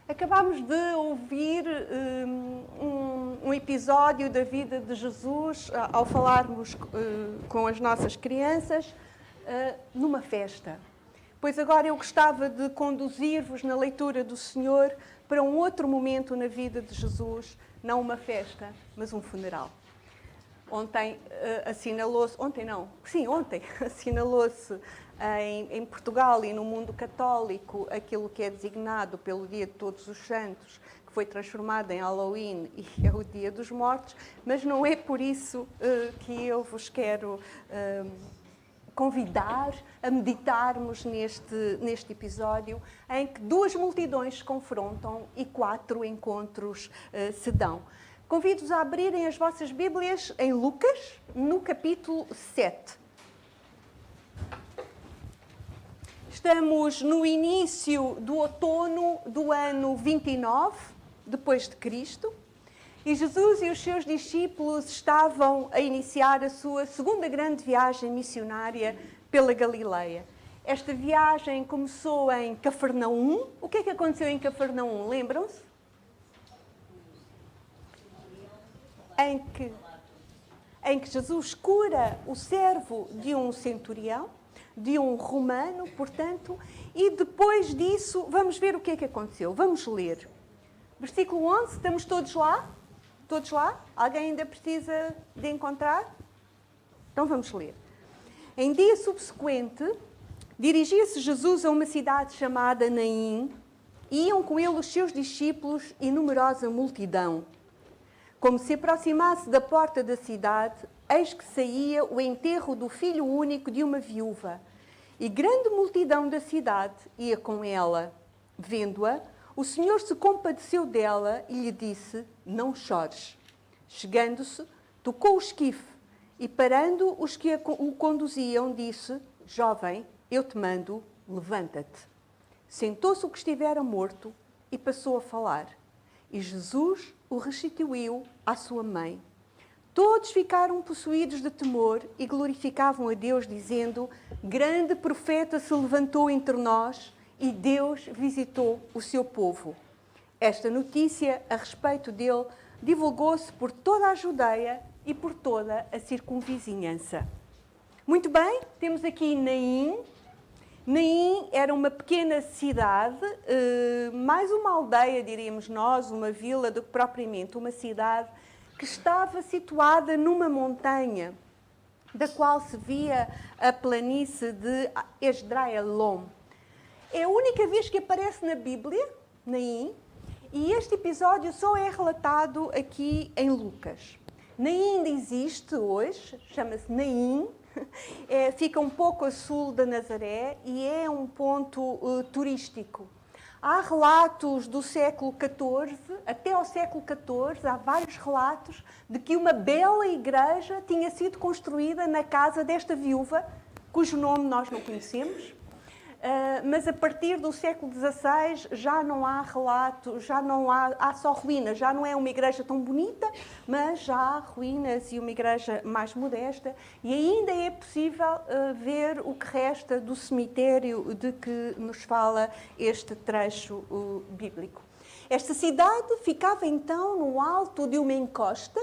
Acabámos de ouvir um episódio da vida de Jesus ao falarmos com as nossas crianças numa festa. Pois agora eu gostava de conduzir-vos na leitura do Senhor para um outro momento na vida de Jesus, não uma festa, mas um funeral. Ontem assinalou-se, ontem assinalou-se em Portugal e no mundo católico aquilo que é designado pelo Dia de Todos os Santos, que foi transformado em Halloween e é o Dia dos Mortos, mas não é por isso que eu vos quero convidar a meditarmos neste episódio em que duas multidões se confrontam e 4 encontros se dão. Convido-vos a abrirem as vossas Bíblias em Lucas, no capítulo 7. Estamos no início do outono do ano 29, depois de Cristo, e Jesus e os seus discípulos estavam a iniciar a sua segunda grande viagem missionária pela Galileia. Esta viagem começou em Cafarnaum. O que é que aconteceu em Cafarnaum? Lembram-se? Em que Jesus cura o servo de um centurião, de um romano, portanto, e depois disso, vamos ver o que é que aconteceu. Vamos ler. Versículo 11, estamos todos lá? Todos lá? Alguém ainda precisa de encontrar? Então vamos ler. Em dia subsequente, dirigia-se Jesus a uma cidade chamada Naim, e iam com ele os seus discípulos e numerosa multidão. Como se aproximasse da porta da cidade, eis que saía o enterro do filho único de uma viúva. E grande multidão da cidade ia com ela. Vendo-a, o Senhor se compadeceu dela e lhe disse: não chores. Chegando-se, tocou o esquife e, parando os que o conduziam, disse: jovem, eu te mando, levanta-te. Sentou-se o que estivera morto e passou a falar. E Jesus o restituiu à sua mãe. Todos ficaram possuídos de temor e glorificavam a Deus, dizendo: grande profeta se levantou entre nós e Deus visitou o seu povo. Esta notícia a respeito dele divulgou-se por toda a Judeia e por toda a circunvizinhança. Muito bem, temos aqui Naim. Naim era uma pequena cidade, mais uma aldeia, diríamos nós, uma vila, do que propriamente uma cidade, que estava situada numa montanha, da qual se via a planície de Esdraelon. É a única vez que aparece na Bíblia, Naim, e este episódio só é relatado aqui em Lucas. Naim ainda existe hoje, chama-se Naim. Fica um pouco a sul da Nazaré e é um ponto turístico. Há relatos do século XIV, até ao século XIV, há vários relatos de que uma bela igreja tinha sido construída na casa desta viúva, cujo nome nós não conhecemos, mas a partir do século XVI já não há relato, há só ruínas, já não é uma igreja tão bonita, mas já há ruínas e uma igreja mais modesta, e ainda é possível ver o que resta do cemitério de que nos fala este trecho bíblico. Esta cidade ficava então no alto de uma encosta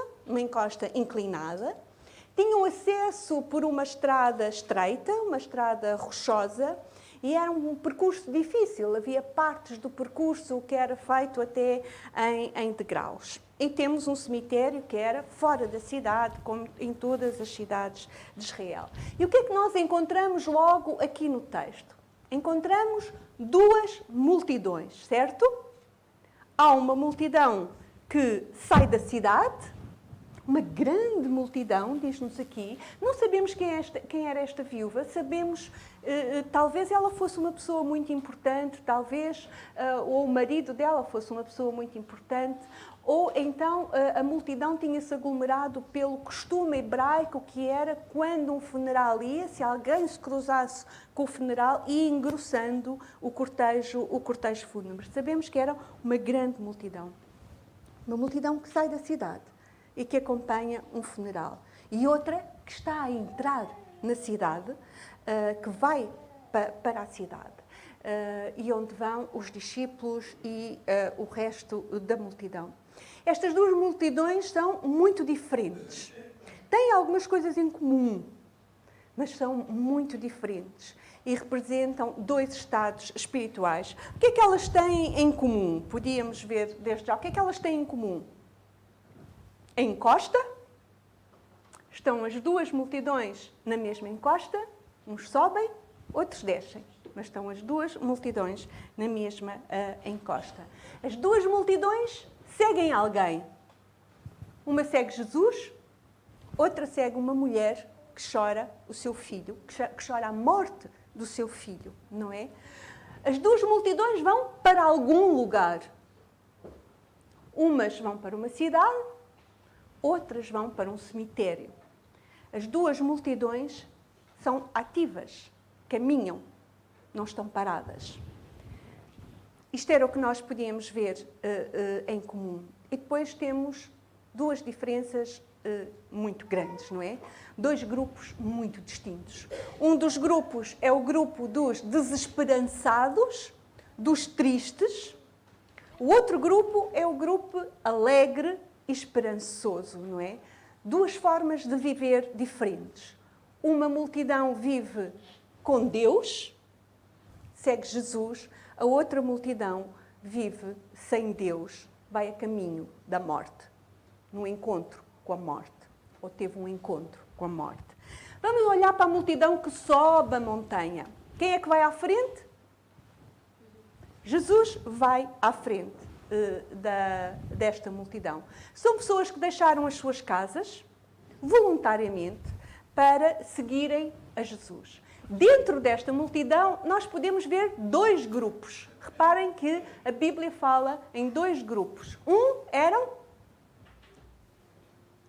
inclinada, tinham acesso por uma estrada estreita, uma estrada rochosa, e era um percurso difícil, havia partes do percurso que era feito até em degraus. E temos um cemitério que era fora da cidade, como em todas as cidades de Israel. E o que é que nós encontramos logo aqui no texto? Encontramos duas multidões, certo? Há uma multidão que sai da cidade, uma grande multidão, diz-nos aqui. Não sabemos quem era esta viúva, sabemos, talvez ela fosse uma pessoa muito importante, talvez ou o marido dela fosse uma pessoa muito importante, ou então a multidão tinha-se aglomerado pelo costume hebraico que era quando um funeral ia, se alguém se cruzasse com o funeral, ia engrossando o cortejo fúnebre. Sabemos que era uma grande multidão. Uma multidão que sai da cidade e que acompanha um funeral. E outra que está a entrar na cidade, que vai para a cidade. e onde vão os discípulos e o resto da multidão. Estas duas multidões são muito diferentes. Têm algumas coisas em comum, mas são muito diferentes e representam dois estados espirituais. O que é que elas têm em comum? Podíamos ver desde já. O que é que elas têm em comum? A encosta. Estão as duas multidões na mesma encosta. Uns sobem, outros descem. Mas estão as duas multidões na mesma encosta. As duas multidões seguem alguém. Uma segue Jesus, outra segue uma mulher que chora o seu filho, que chora a morte do seu filho, não é? As duas multidões vão para algum lugar. Umas vão para uma cidade, outras vão para um cemitério. As duas multidões são ativas, caminham, não estão paradas. Isto era o que nós podíamos ver em comum. E depois temos duas diferenças muito grandes, não é? Dois grupos muito distintos. Um dos grupos é o grupo dos desesperançados, dos tristes. O outro grupo é o grupo alegre e esperançoso, não é? Duas formas de viver diferentes. Uma multidão vive com Deus, segue Jesus. A outra multidão vive sem Deus, vai a caminho da morte, no encontro com a morte, ou teve um encontro com a morte. Vamos olhar para a multidão que sobe a montanha. Quem é que vai à frente? Jesus vai à frente desta multidão. São pessoas que deixaram as suas casas, voluntariamente, para seguirem a Jesus. Dentro desta multidão, nós podemos ver dois grupos. Reparem que a Bíblia fala em dois grupos. Um eram,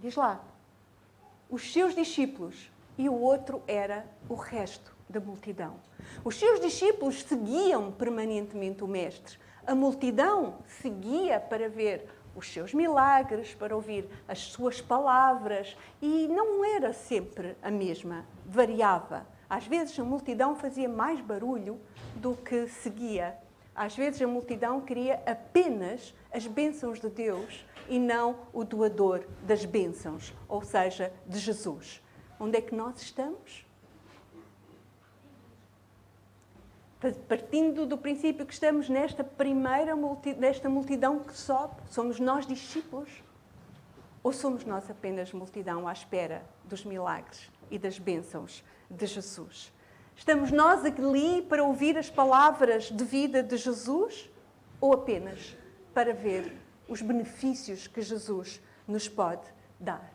diz lá, os seus discípulos, e o outro era o resto da multidão. Os seus discípulos seguiam permanentemente o Mestre. A multidão seguia para ver os seus milagres, para ouvir as suas palavras, e não era sempre a mesma, variava. Às vezes a multidão fazia mais barulho do que seguia. Às vezes a multidão queria apenas as bênçãos de Deus e não o doador das bênçãos, ou seja, de Jesus. Onde é que nós estamos? Partindo do princípio que estamos nesta multidão que sobe, somos nós discípulos? Ou somos nós apenas multidão à espera dos milagres e das bênçãos de Jesus? Estamos nós ali para ouvir as palavras de vida de Jesus? Ou apenas para ver os benefícios que Jesus nos pode dar?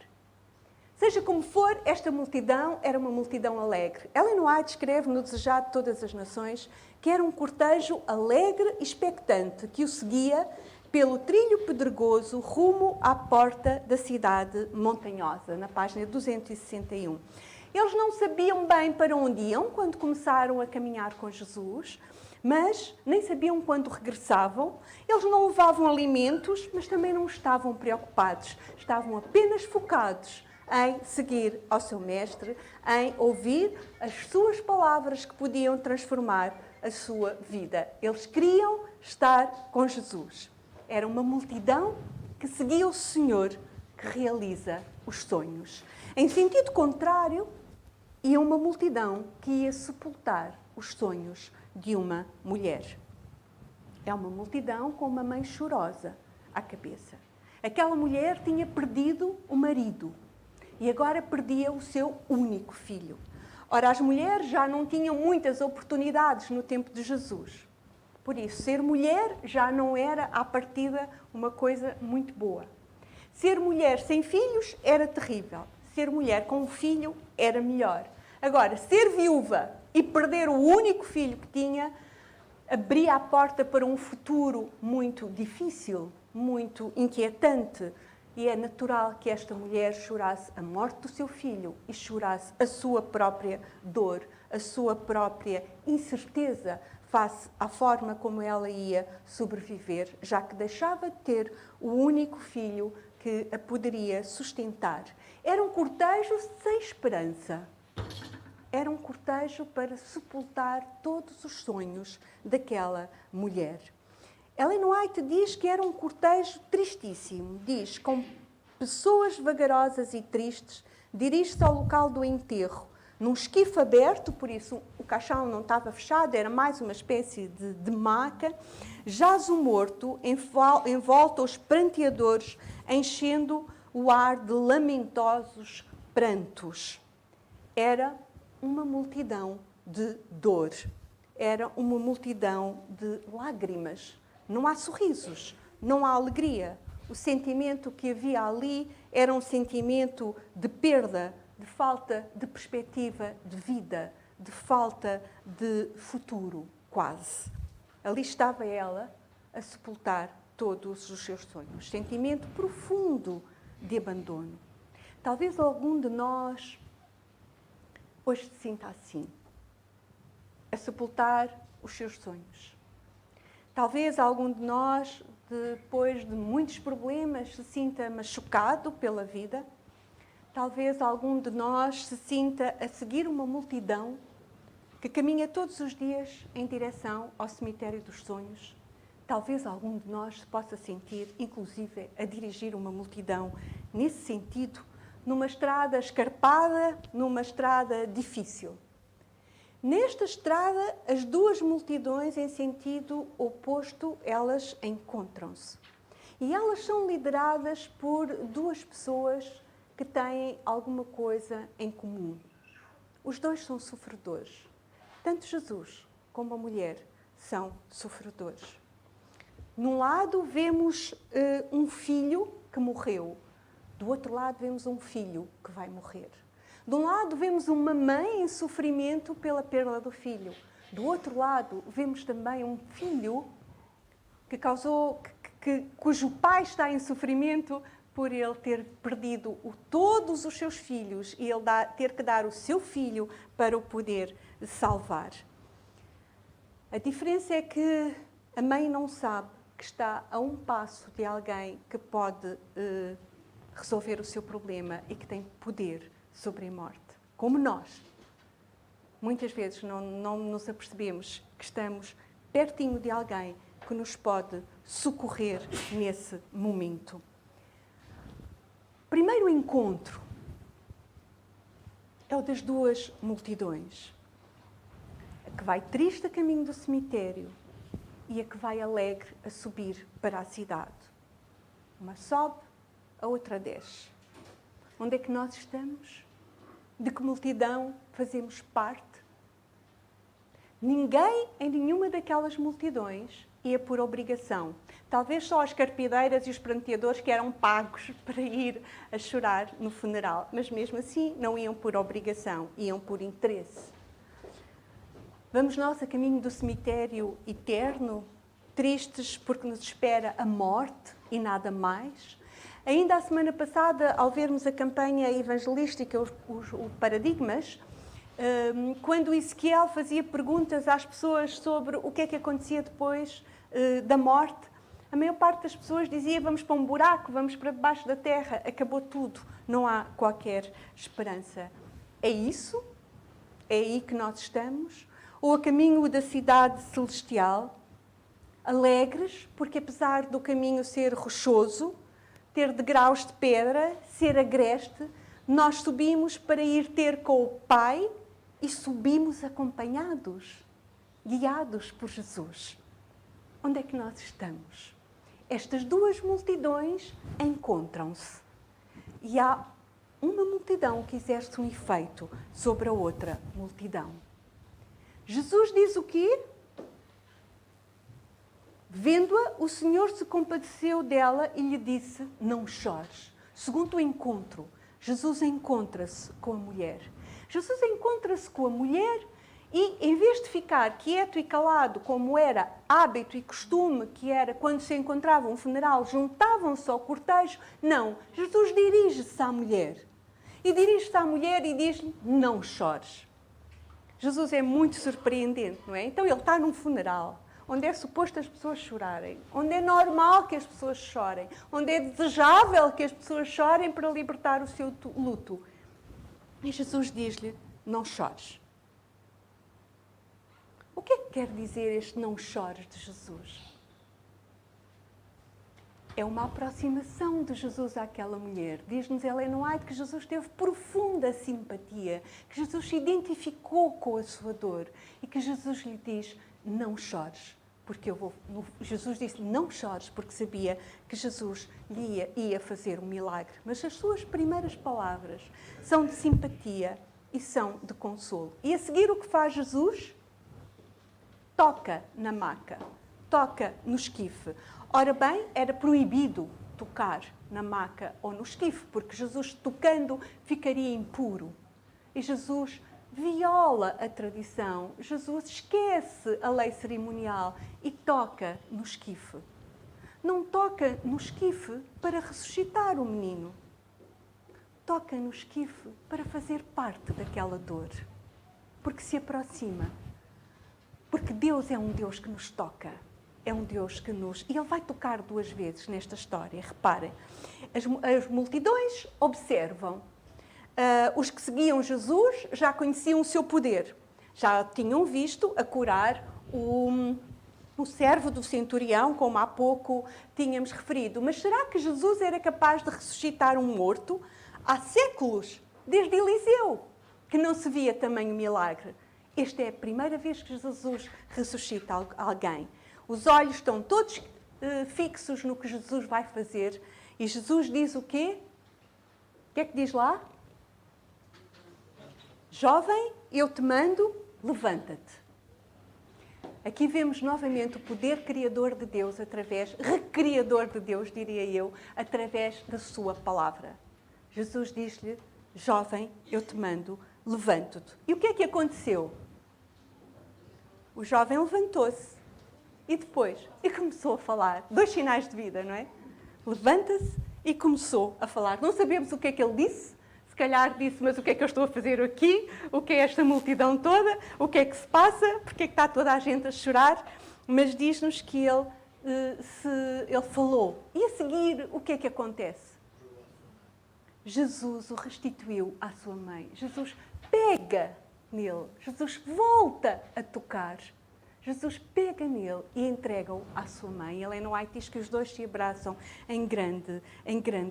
Seja como for, esta multidão era uma multidão alegre. Ellen White escreve no Desejado de Todas as Nações que era um cortejo alegre e expectante que o seguia pelo trilho pedregoso rumo à porta da cidade montanhosa, na página 261. Eles não sabiam bem para onde iam quando começaram a caminhar com Jesus, mas nem sabiam quando regressavam. Eles não levavam alimentos, mas também não estavam preocupados. Estavam apenas focados em seguir ao seu Mestre, em ouvir as suas palavras que podiam transformar a sua vida. Eles queriam estar com Jesus. Era uma multidão que seguia o Senhor, que realiza os sonhos. Em sentido contrário, ia uma multidão que ia sepultar os sonhos de uma mulher. É uma multidão com uma mãe chorosa à cabeça. Aquela mulher tinha perdido o marido e agora perdia o seu único filho. Ora, as mulheres já não tinham muitas oportunidades no tempo de Jesus. Por isso, ser mulher já não era, à partida, uma coisa muito boa. Ser mulher sem filhos era terrível. Ser mulher com um filho era melhor. Agora, ser viúva e perder o único filho que tinha abria a porta para um futuro muito difícil, muito inquietante. E é natural que esta mulher chorasse a morte do seu filho e chorasse a sua própria dor, a sua própria incerteza face à forma como ela ia sobreviver, já que deixava de ter o único filho que a poderia sustentar. Era um cortejo sem esperança. era um cortejo para sepultar todos os sonhos daquela mulher. Ellen White diz que era um cortejo tristíssimo. Diz, com pessoas vagarosas e tristes, dirige-se ao local do enterro, num esquife aberto, por isso o caixão não estava fechado, era mais uma espécie de maca. Jaz o morto, envolto aos pranteadores, enchendo o ar de lamentosos prantos. Era uma multidão de dor. Era uma multidão de lágrimas. Não há sorrisos, não há alegria. O sentimento que havia ali era um sentimento de perda, de falta de perspectiva de vida, de falta de futuro, quase. Ali estava ela a sepultar todos os seus sonhos. Sentimento profundo de abandono. Talvez algum de nós hoje se sinta assim, a sepultar os seus sonhos. Talvez algum de nós, depois de muitos problemas, se sinta machucado pela vida. Talvez algum de nós se sinta a seguir uma multidão que caminha todos os dias em direção ao cemitério dos sonhos. Talvez algum de nós se possa sentir, inclusive, a dirigir uma multidão nesse sentido, numa estrada escarpada, numa estrada difícil. Nesta estrada, as duas multidões em sentido oposto, elas encontram-se. E elas são lideradas por duas pessoas que têm alguma coisa em comum. Os dois são sofredores. Tanto Jesus como a mulher são sofredores. Num lado vemos um filho que morreu. Do outro lado vemos um filho que vai morrer. De um lado vemos uma mãe em sofrimento pela perda do filho. Do outro lado vemos também um filho cujo pai está em sofrimento por ele ter perdido todos os seus filhos e ele ter que dar o seu filho para o poder salvar. A diferença é que a mãe não sabe que está a um passo de alguém que pode resolver o seu problema e que tem poder sobre a morte. Como nós. Muitas vezes não nos apercebemos que estamos pertinho de alguém que nos pode socorrer nesse momento. Primeiro encontro é o das duas multidões. A que vai triste a caminho do cemitério e a que vai alegre a subir para a cidade. Uma sobe, a outra desce. Onde é que nós estamos? De que multidão fazemos parte? Ninguém em nenhuma daquelas multidões ia por obrigação. Talvez só as carpideiras e os pranteadores que eram pagos para ir a chorar no funeral. Mas mesmo assim não iam por obrigação, iam por interesse. Vamos nós a caminho do cemitério eterno, tristes porque nos espera a morte e nada mais? Ainda a semana passada, ao vermos a campanha evangelística, o Paradigmas, quando Ezequiel fazia perguntas às pessoas sobre o que é que acontecia depois da morte, a maior parte das pessoas dizia: vamos para um buraco, vamos para debaixo da terra, acabou tudo, não há qualquer esperança. É isso? É aí que nós estamos? Ou a caminho da cidade celestial, alegres, porque apesar do caminho ser rochoso, ter degraus de pedra, ser agreste, nós subimos para ir ter com o Pai e subimos acompanhados, guiados por Jesus. Onde é que nós estamos? Estas duas multidões encontram-se. E há uma multidão que exerce um efeito sobre a outra multidão. Jesus diz o quê? Vendo-a, o Senhor se compadeceu dela e lhe disse: não chores. Segundo o encontro, Jesus encontra-se com a mulher. Jesus encontra-se com a mulher e, em vez de ficar quieto e calado, como era hábito e costume, que era quando se encontrava um funeral, juntavam-se ao cortejo, não. Jesus dirige-se à mulher. E dirige-se à mulher e diz-lhe: não chores. Jesus é muito surpreendente, não é? Então ele está num funeral, onde é suposto as pessoas chorarem, onde é normal que as pessoas chorem, onde é desejável que as pessoas chorem para libertar o seu luto. E Jesus diz-lhe: não chores. O que é que quer dizer este não chores de Jesus? É uma aproximação de Jesus àquela mulher. Diz-nos Ellen White que Jesus teve profunda simpatia, que Jesus se identificou com a sua dor e que Jesus lhe diz, não chores, porque eu vou... Jesus disse, não chores, porque sabia que Jesus lhe ia fazer um milagre. Mas as suas primeiras palavras são de simpatia e são de consolo. E a seguir o que faz Jesus? Toca na maca, toca no esquife. Ora bem, era proibido tocar na maca ou no esquife, porque Jesus tocando ficaria impuro. E Jesus viola a tradição, Jesus esquece a lei cerimonial e toca no esquife. Não toca no esquife para ressuscitar o menino. Toca no esquife para fazer parte daquela dor. Porque se aproxima. Porque Deus é um Deus que nos toca. É um Deus que nos... E Ele vai tocar 2 vezes nesta história. Reparem, as multidões observam. Os que seguiam Jesus já conheciam o seu poder. Já tinham visto a curar o servo do centurião, como há pouco tínhamos referido. Mas será que Jesus era capaz de ressuscitar um morto? Há séculos, desde Eliseu, que não se via tamanho milagre. Esta é a primeira vez que Jesus ressuscita alguém. Os olhos estão todos fixos no que Jesus vai fazer. E Jesus diz o quê? O que é que diz lá? Jovem, eu te mando, levanta-te. Aqui vemos novamente o poder criador de Deus, recriador de Deus, diria eu, através da sua palavra. Jesus diz-lhe, jovem, eu te mando, levanta-te. E o que é que aconteceu? O jovem levantou-se. E depois? E começou a falar. 2 sinais de vida, não é? Levanta-se e começou a falar. Não sabemos o que é que ele disse. Se calhar disse, mas o que é que eu estou a fazer aqui? O que é esta multidão toda? O que é que se passa? Porque é que está toda a gente a chorar? Mas diz-nos que ele falou. E a seguir, o que é que acontece? Jesus o restituiu à sua mãe. Jesus pega nele. Jesus volta a tocar. Jesus pega nele e entrega-o à sua mãe. Ellen White diz que os 2 se abraçam em grande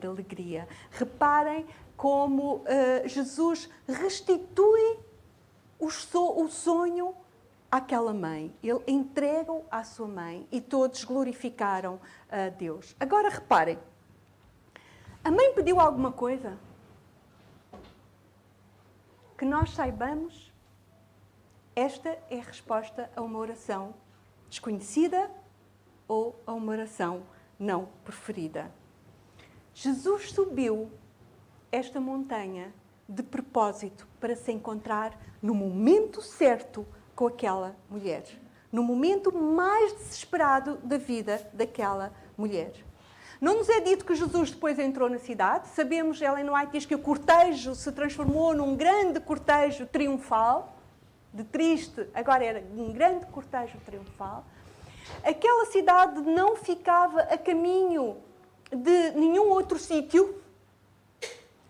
alegria. Reparem como Jesus restitui o sonho àquela mãe. Ele entrega-o à sua mãe e todos glorificaram a Deus. Agora reparem, a mãe pediu alguma coisa? Que nós saibamos, esta é a resposta a uma oração desconhecida ou a uma oração não preferida. Jesus subiu esta montanha de propósito para se encontrar no momento certo com aquela mulher. No momento mais desesperado da vida daquela mulher. Não nos é dito que Jesus depois entrou na cidade. Sabemos, Ellen White diz que o cortejo se transformou num grande cortejo triunfal. De triste, agora era um grande cortejo triunfal. Aquela cidade não ficava a caminho de nenhum outro sítio.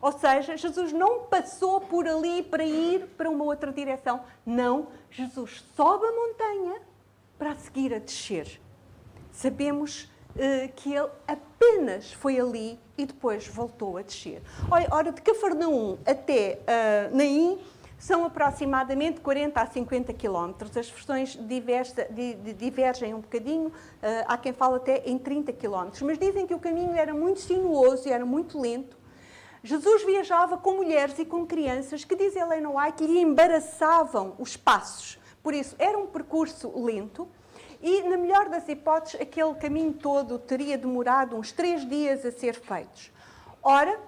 Ou seja, Jesus não passou por ali para ir para uma outra direção. Não, Jesus sobe a montanha para a seguir a descer. Sabemos que ele apenas foi ali e depois voltou a descer. Ora, de Cafarnaum até Naim são aproximadamente 40 a 50 quilómetros. As versões divergem um bocadinho, há quem fale até em 30 quilómetros, mas dizem que o caminho era muito sinuoso e era muito lento. Jesus viajava com mulheres e com crianças que, diz Ellen White, lhe embaraçavam os passos. Por isso, era um percurso lento e, na melhor das hipóteses, aquele caminho todo teria demorado uns 3 dias a ser feito. Ora,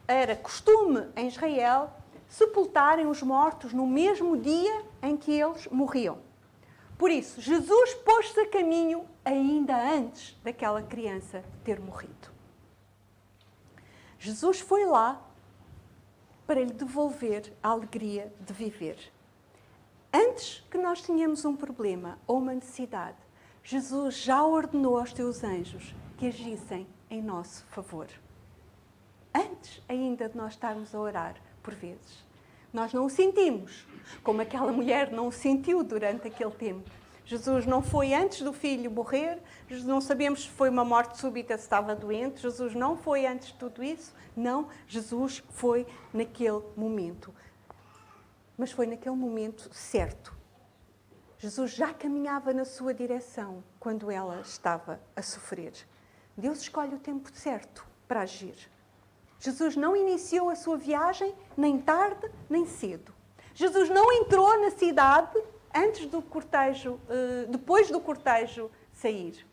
era costume em Israel sepultarem os mortos no mesmo dia em que eles morriam. Por isso, Jesus pôs-se a caminho ainda antes daquela criança ter morrido. Jesus foi lá para lhe devolver a alegria de viver. Antes que nós tenhamos um problema ou uma necessidade, Jesus já ordenou aos seus anjos que agissem em nosso favor. Antes ainda de nós estarmos a orar, por vezes. Nós não o sentimos, como aquela mulher não o sentiu durante aquele tempo. Jesus não foi antes do filho morrer, não sabemos se foi uma morte súbita, se estava doente, Jesus não foi antes de tudo isso, não, Jesus foi naquele momento. Mas foi naquele momento certo. Jesus já caminhava na sua direção quando ela estava a sofrer. Deus escolhe o tempo certo para agir. Jesus não iniciou a sua viagem nem tarde nem cedo. Jesus não entrou na cidade antes do cortejo, depois do cortejo sair.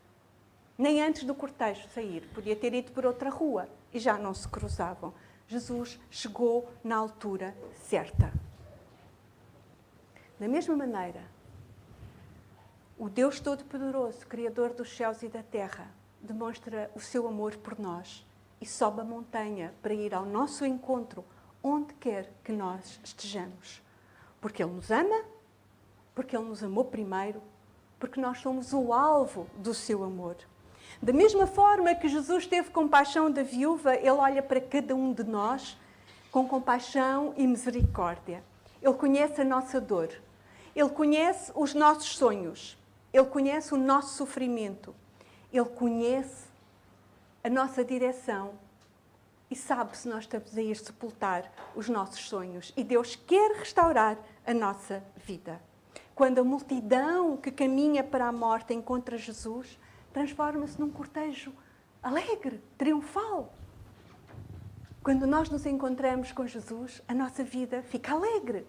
Nem antes do cortejo sair. Podia ter ido por outra rua e já não se cruzavam. Jesus chegou na altura certa. Da mesma maneira, o Deus Todo-Poderoso, Criador dos céus e da terra, demonstra o seu amor por nós e sobe a montanha para ir ao nosso encontro, onde quer que nós estejamos. Porque Ele nos ama, porque Ele nos amou primeiro, porque nós somos o alvo do seu amor. Da mesma forma que Jesus teve compaixão da viúva, Ele olha para cada um de nós com compaixão e misericórdia. Ele conhece a nossa dor, Ele conhece os nossos sonhos, Ele conhece o nosso sofrimento, Ele conhece a nossa direção e sabe se nós estamos a ir sepultar os nossos sonhos. E Deus quer restaurar a nossa vida. Quando a multidão que caminha para a morte encontra Jesus, transforma-se num cortejo alegre, triunfal. Quando nós nos encontramos com Jesus, a nossa vida fica alegre,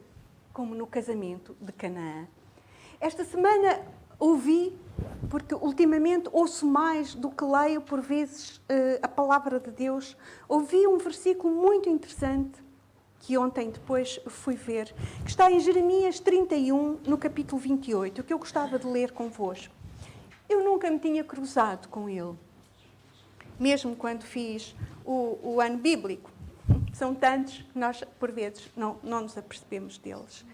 como no casamento de Canaã. Esta semana ouvi, porque ultimamente ouço mais do que leio por vezes a palavra de Deus, ouvi um versículo muito interessante que ontem depois fui ver, que está em Jeremias 31, no capítulo 28, que eu gostava de ler convosco. Eu nunca me tinha cruzado com ele, mesmo quando fiz o ano bíblico. São tantos que nós, por vezes, não nos apercebemos deles.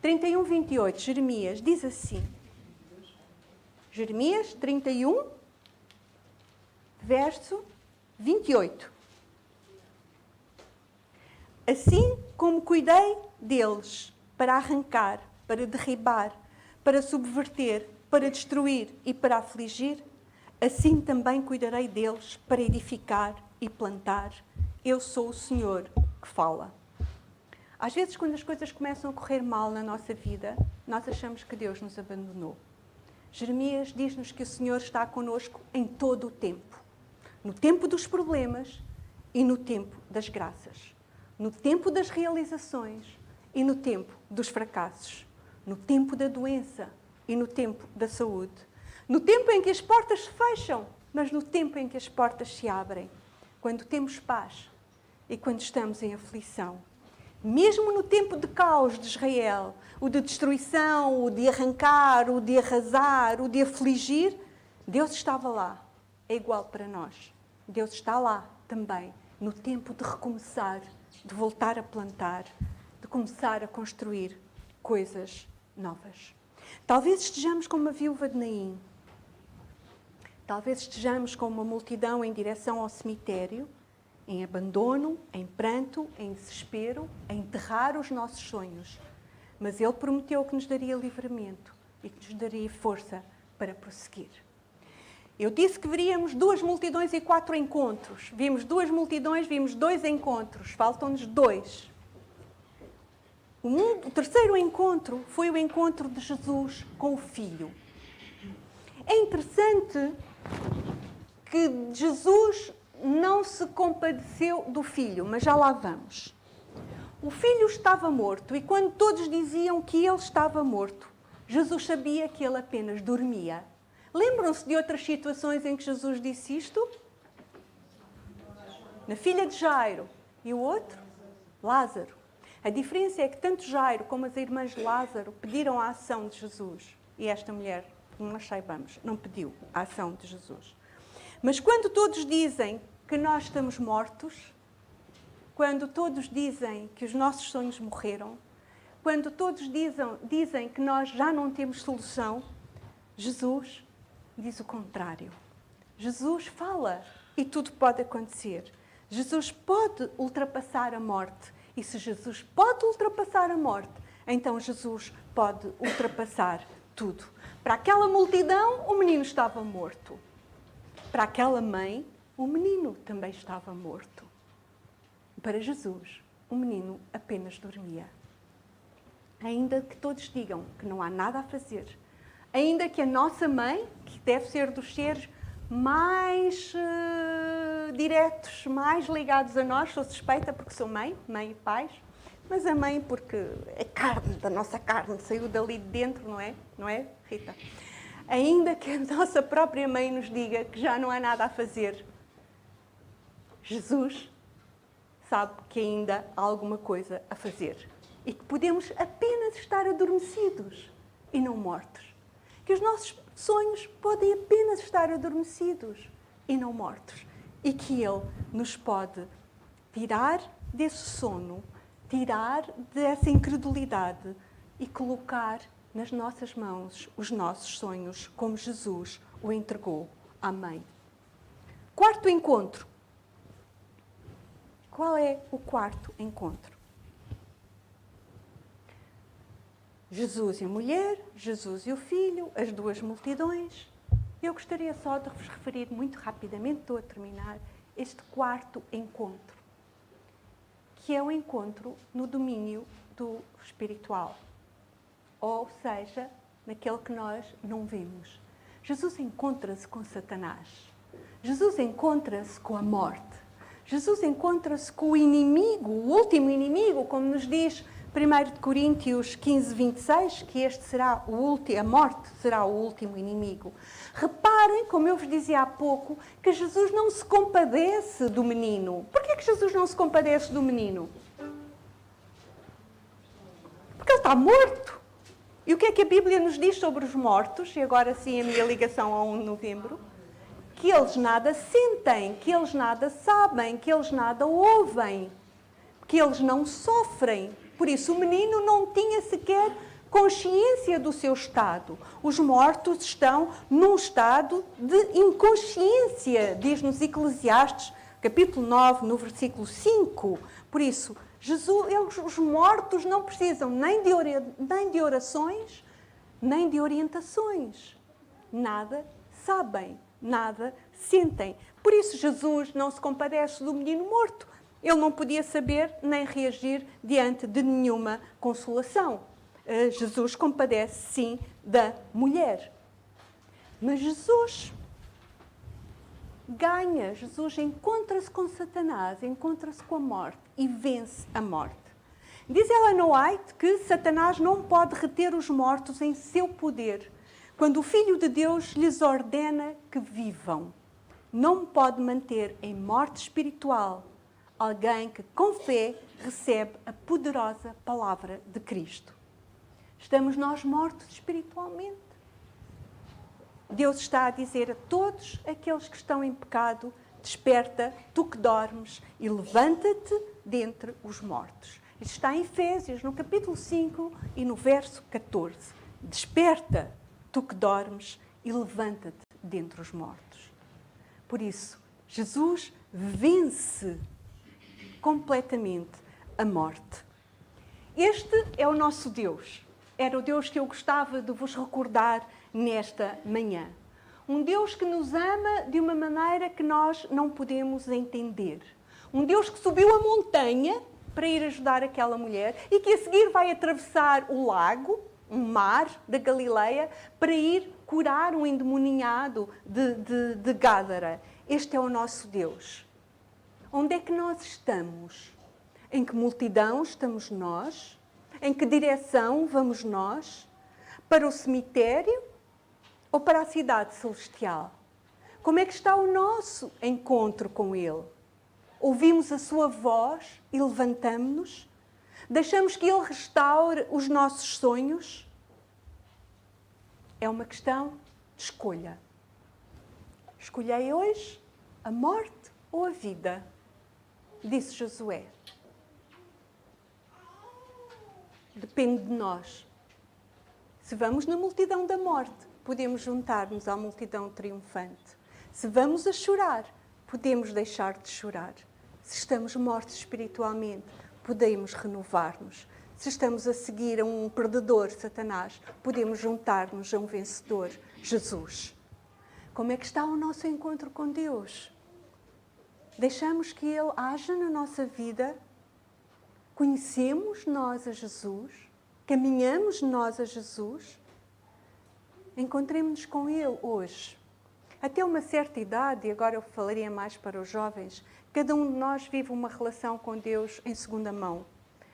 31, 28, Jeremias, diz assim. Jeremias 31, verso 28. Assim como cuidei deles para arrancar, para derribar, para subverter, para destruir e para afligir, assim também cuidarei deles para edificar e plantar. Eu sou o Senhor que fala. Às vezes, quando as coisas começam a correr mal na nossa vida, nós achamos que Deus nos abandonou. Jeremias diz-nos que o Senhor está connosco em todo o tempo. No tempo dos problemas e no tempo das graças. No tempo das realizações e no tempo dos fracassos. No tempo da doença e no tempo da saúde. No tempo em que as portas se fecham, mas no tempo em que as portas se abrem. Quando temos paz e quando estamos em aflição. Mesmo no tempo de caos de Israel, o de destruição, o de arrancar, o de arrasar, o de afligir, Deus estava lá. É igual para nós. Deus está lá também, no tempo de recomeçar, de voltar a plantar, de começar a construir coisas novas. Talvez estejamos como a viúva de Naim. Talvez estejamos como uma multidão em direção ao cemitério, em abandono, em pranto, em desespero, a enterrar os nossos sonhos. Mas Ele prometeu que nos daria livramento e que nos daria força para prosseguir. Eu disse que veríamos 2 multidões e 4 encontros. Vimos 2 multidões, vimos 2 encontros. Faltam-nos 2. O terceiro encontro foi o encontro de Jesus com o Filho. É interessante que Jesus não se compadeceu do filho, mas já lá vamos. O filho estava morto e quando todos diziam que ele estava morto, Jesus sabia que ele apenas dormia. Lembram-se de outras situações em que Jesus disse isto? Na filha de Jairo. E o outro? Lázaro. A diferença é que tanto Jairo como as irmãs de Lázaro pediram a ação de Jesus. E esta mulher, como nós saibamos, não pediu a ação de Jesus. Mas quando todos dizem que nós estamos mortos, quando todos dizem que os nossos sonhos morreram, quando todos dizem que nós já não temos solução, Jesus diz o contrário. Jesus fala e tudo pode acontecer. Jesus pode ultrapassar a morte E se Jesus pode ultrapassar a morte, então Jesus pode ultrapassar tudo. Para aquela multidão, o menino estava morto. Para aquela mãe, o menino também estava morto. Para Jesus, o menino apenas dormia. Ainda que todos digam que não há nada a fazer, ainda que a nossa mãe, que deve ser dos seres mais diretos, mais ligados a nós, sou suspeita porque sou mãe e pais, mas a mãe porque é carne, da nossa carne, saiu dali de dentro, não é? Não é, Rita? Ainda que a nossa própria mãe nos diga que já não há nada a fazer, Jesus sabe que ainda há alguma coisa a fazer e que podemos apenas estar adormecidos e não mortos. Que os nossos sonhos podem apenas estar adormecidos e não mortos. E que Ele nos pode tirar desse sono, tirar dessa incredulidade e colocar nas nossas mãos os nossos sonhos, como Jesus o entregou à mãe. Quarto encontro. Qual é o quarto encontro? Jesus e a mulher, Jesus e o filho, as duas multidões. Eu gostaria só de vos referir muito rapidamente, estou a terminar, este quarto encontro, que é o encontro no domínio do espiritual, ou seja, naquele que nós não vemos. Jesus encontra-se com Satanás. Jesus encontra-se com a morte. Jesus encontra-se com o inimigo, o último inimigo, como nos diz 1 Coríntios 15, 26, que este será a morte será o último inimigo. Reparem, como eu vos dizia há pouco, que Jesus não se compadece do menino. Porquê que Jesus não se compadece do menino? Porque ele está morto. E o que é que a Bíblia nos diz sobre os mortos? E agora sim a minha ligação a 1 de novembro. Que eles nada sentem, que eles nada sabem, que eles nada ouvem, que eles não sofrem. Por isso, o menino não tinha sequer consciência do seu estado. Os mortos estão num estado de inconsciência, diz-nos Eclesiastes, capítulo 9, no versículo 5. Por isso, os mortos não precisam nem de orações, nem de orientações. Nada sabem. Nada sentem. Por isso Jesus não se compadece do menino morto. Ele não podia saber nem reagir diante de nenhuma consolação. Jesus compadece, sim, da mulher. Mas Jesus ganha. Jesus encontra-se com Satanás, encontra-se com a morte e vence a morte. Diz Ellen White que Satanás não pode reter os mortos em seu poder, quando o Filho de Deus lhes ordena que vivam. Não pode manter em morte espiritual alguém que, com fé, recebe a poderosa palavra de Cristo. Estamos nós mortos espiritualmente. Deus está a dizer a todos aqueles que estão em pecado: desperta, tu que dormes, e levanta-te dentre os mortos. Isto está em Efésios, no capítulo 5 e no verso 14. Desperta, tu que dormes, e levanta-te dentre os mortos. Por isso, Jesus vence completamente a morte. Este é o nosso Deus. Era o Deus que eu gostava de vos recordar nesta manhã. Um Deus que nos ama de uma maneira que nós não podemos entender. Um Deus que subiu a montanha para ir ajudar aquela mulher e que a seguir vai atravessar o lago, um mar da Galileia, para ir curar um endemoniado de Gádara. Este é o nosso Deus. Onde é que nós estamos? Em que multidão estamos nós? Em que direção vamos nós? Para o cemitério ou para a cidade celestial? Como é que está o nosso encontro com Ele? Ouvimos a sua voz e levantamo-nos? Deixamos que Ele restaure os nossos sonhos? É uma questão de escolha. Escolhei hoje a morte ou a vida? Disse Josué. Depende de nós. Se vamos na multidão da morte, podemos juntar-nos à multidão triunfante. Se vamos a chorar, podemos deixar de chorar. Se estamos mortos espiritualmente, podemos renovar-nos. Se estamos a seguir a um perdedor, Satanás, podemos juntar-nos a um vencedor, Jesus. Como é que está o nosso encontro com Deus? Deixamos que Ele haja na nossa vida? Conhecemos nós a Jesus? Caminhamos nós a Jesus? Encontremos-nos com Ele hoje. Até uma certa idade, e agora eu falaria mais para os jovens, cada um de nós vive uma relação com Deus em segunda mão.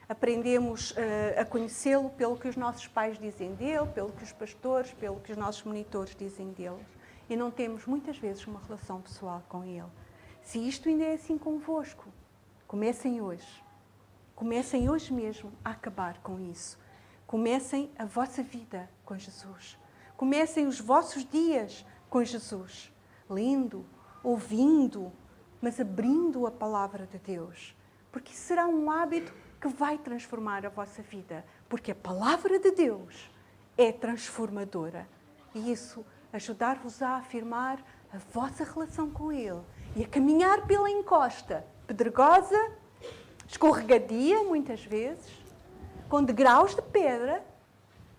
Aprendemos a conhecê-lo pelo que os nossos pais dizem dele, pelo que os pastores, pelo que os nossos monitores dizem dele. E não temos muitas vezes uma relação pessoal com ele. Se isto ainda é assim convosco, comecem hoje. Comecem hoje mesmo a acabar com isso. Comecem a vossa vida com Jesus. Comecem os vossos dias com Jesus. Lendo, ouvindo, mas abrindo a palavra de Deus. Porque será um hábito que vai transformar a vossa vida. Porque a palavra de Deus é transformadora. E isso ajudar-vos a afirmar a vossa relação com Ele. E a caminhar pela encosta pedregosa, escorregadia muitas vezes, com degraus de pedra,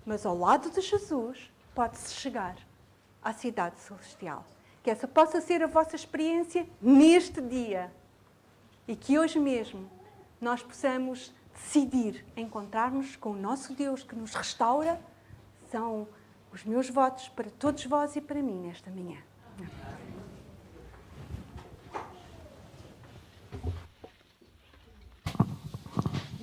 mas ao lado de Jesus pode-se chegar à cidade celestial. Que essa possa ser a vossa experiência neste dia. E que hoje mesmo nós possamos decidir encontrar-nos com o nosso Deus que nos restaura. São os meus votos para todos vós e para mim nesta manhã.